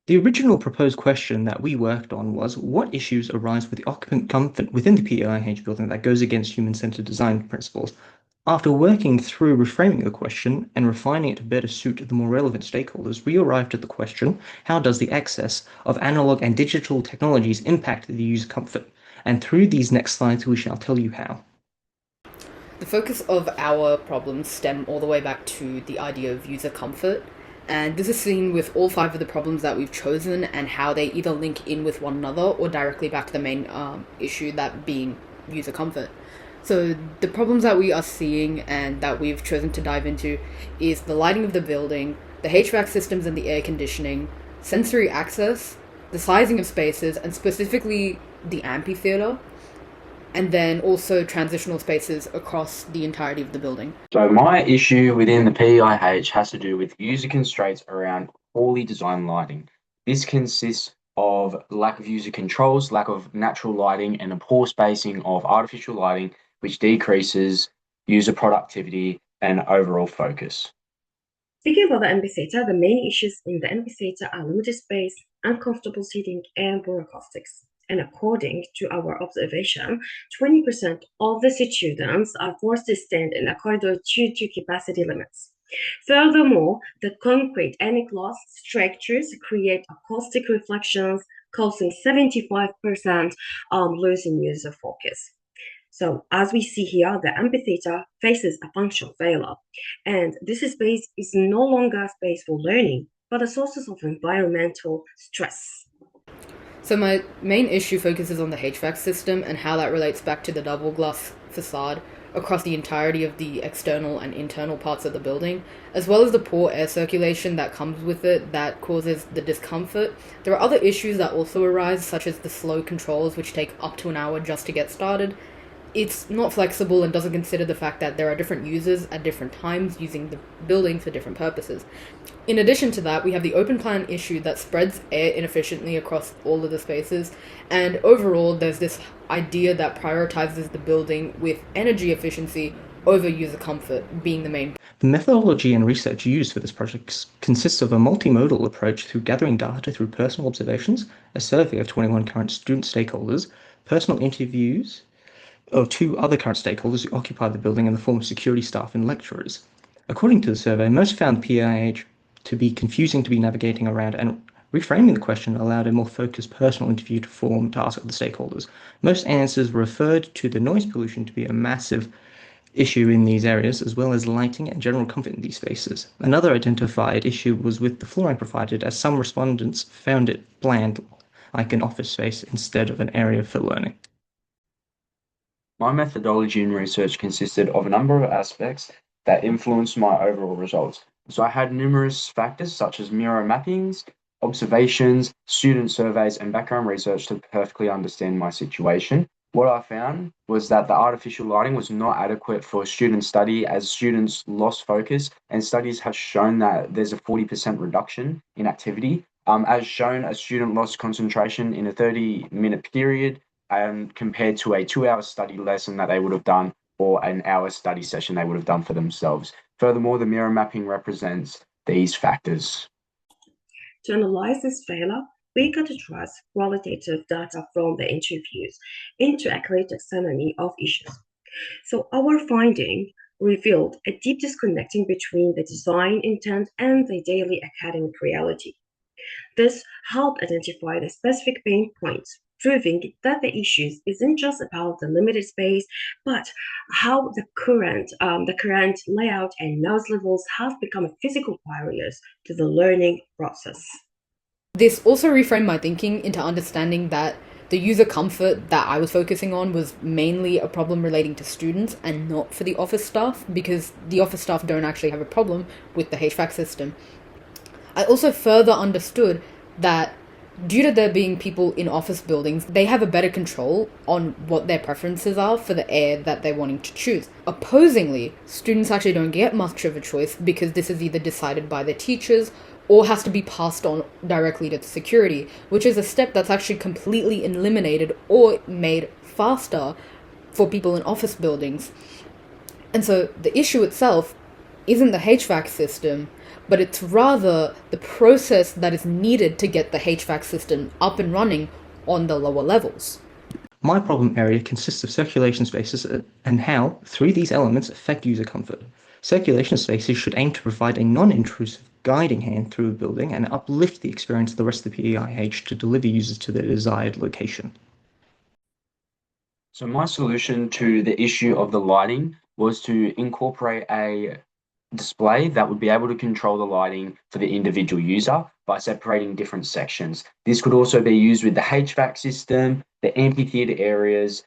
The original proposed question that we worked on was what issues arise with the occupant comfort within the PIH building that goes against human-centered design principles? After working through reframing the question and refining it to better suit the more relevant stakeholders, we arrived at the question, how does the access of analog and digital technologies impact the user comfort? And through these next slides, we shall tell you how. The focus of our problems stem all the way back to the idea of user comfort, and this is seen with all five of the problems that we've chosen and how they either link in with one another or directly back to the main issue, that being user comfort. So the problems that we are seeing and that we've chosen to dive into is the lighting of the building, the HVAC systems and the air conditioning, sensory access, the sizing of spaces, and specifically the amphitheater, and then also transitional spaces across the entirety of the building. So my issue within the PIH has to do with user constraints around poorly designed lighting. This consists of lack of user controls, lack of natural lighting, and a poor spacing of artificial lighting, which decreases user productivity and overall focus. Speaking about the amphitheater, the main issues in the amphitheater are limited space, uncomfortable seating, and poor acoustics. And according to our observation, 20% of the students are forced to stand in a corridor due to capacity limits. Furthermore, the concrete and glass structures create acoustic reflections, causing 75% losing user focus. So as we see here, the amphitheater faces a functional failure, and this space is no longer a space for learning, but a source of environmental stress. So my main issue focuses on the HVAC system and how that relates back to the double glass facade across the entirety of the external and internal parts of the building, as well as the poor air circulation that comes with it that causes the discomfort. There are other issues that also arise, such as the slow controls, which take up to an hour just to get started. It's not flexible and doesn't consider the fact that there are different users at different times using the building for different purposes. In addition to that, we have the open plan issue that spreads air inefficiently across all of the spaces, and overall there's this idea that prioritizes the building with energy efficiency over user comfort being the main. The methodology and research used for this project consists of a multimodal approach through gathering data through personal observations, a survey of 21 current student stakeholders, personal interviews of two other current stakeholders who occupy the building in the form of security staff and lecturers. According to the survey, most found PIH to be confusing to be navigating around, and reframing the question allowed a more focused personal interview to form to ask of the stakeholders. Most answers referred to the noise pollution to be a massive issue in these areas, as well as lighting and general comfort in these spaces. Another identified issue was with the flooring provided, as some respondents found it bland, like an office space instead of an area for learning. My methodology and research consisted of a number of aspects that influenced my overall results. So I had numerous factors such as mirror mappings, observations, student surveys, and background research to perfectly understand my situation. What I found was that the artificial lighting was not adequate for student study as students lost focus, and studies have shown that there's a 40% reduction in activity. As shown, a student lost concentration in a 30-minute period compared to a 2-hour study lesson that they would have done or an hour study session they would have done for themselves. Furthermore, the mirror mapping represents these factors. To analyze this failure, we categorize qualitative data from the interviews into accurate taxonomy of issues. So our finding revealed a deep disconnecting between the design intent and the daily academic reality. This helped identify the specific pain points, proving that the issues isn't just about the limited space, but how the current layout and noise levels have become physical barriers to the learning process. This also reframed my thinking into understanding that the user comfort that I was focusing on was mainly a problem relating to students and not for the office staff, because the office staff don't actually have a problem with the HVAC system. I also further understood that due to there being people in office buildings, they have a better control on what their preferences are for the air that they're wanting to choose. Opposingly, students actually don't get much of a choice because this is either decided by their teachers or has to be passed on directly to the security, which is a step that's actually completely eliminated or made faster for people in office buildings. And so the issue itself isn't the HVAC system, but it's rather the process that is needed to get the HVAC system up and running on the lower levels. My problem area consists of circulation spaces and how, through these elements, affect user comfort. Circulation spaces should aim to provide a non-intrusive guiding hand through a building and uplift the experience of the rest of the PEIH to deliver users to their desired location. So my solution to the issue of the lighting was to incorporate a display that would be able to control the lighting for the individual user by separating different sections. This could also be used with the HVAC system, the amphitheater areas,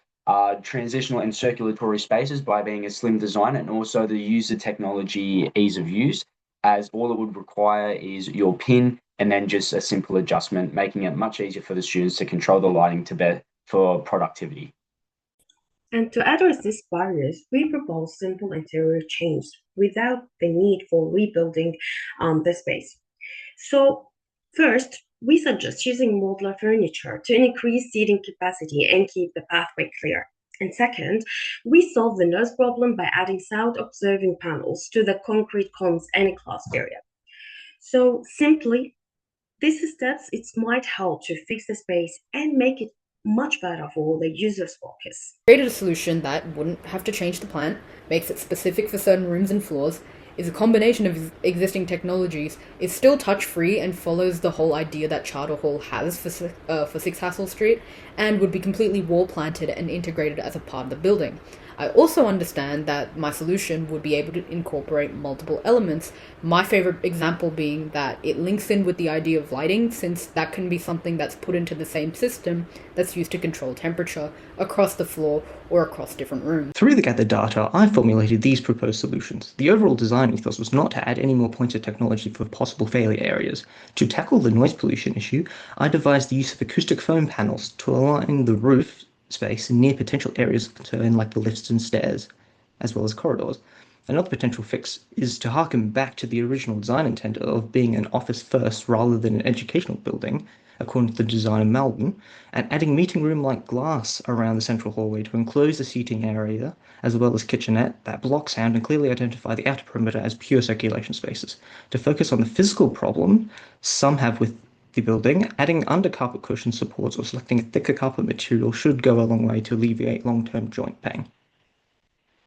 transitional and circulatory spaces by being a slim design, and also the user technology ease of use, as all it would require is your PIN and then just a simple adjustment, making it much easier for the students to control the lighting for productivity. And to address these barriers, we propose simple interior change without the need for rebuilding the space. So first, we suggest using modular furniture to increase seating capacity and keep the pathway clear. And second, we solve the noise problem by adding sound-observing panels to the concrete columns and class area. So simply, these steps it might help to fix the space and make it much better for the user's focus. Created a solution that wouldn't have to change the plant, makes it specific for certain rooms and floors, is a combination of existing technologies, is still touch-free and follows the whole idea that Charter Hall has for 6 Hassel Street, and would be completely wall-planted and integrated as a part of the building. I also understand that my solution would be able to incorporate multiple elements, my favorite example being that it links in with the idea of lighting, since that can be something that's put into the same system that's used to control temperature across the floor or across different rooms. Through the gathered data, I formulated these proposed solutions. The overall design ethos was not to add any more points of technology for possible failure areas. To tackle the noise pollution issue, I devised the use of acoustic foam panels to align the roof space near potential areas of concern like the lifts and stairs, as well as corridors. Another potential fix is to harken back to the original design intent of being an office first rather than an educational building, according to the design of Melbourne, and adding meeting room-like glass around the central hallway to enclose the seating area, as well as kitchenette that block sound and clearly identify the outer perimeter as pure circulation spaces. To focus on the physical problem some have with the building, adding under-carpet cushion supports or selecting a thicker carpet material should go a long way to alleviate long-term joint pain.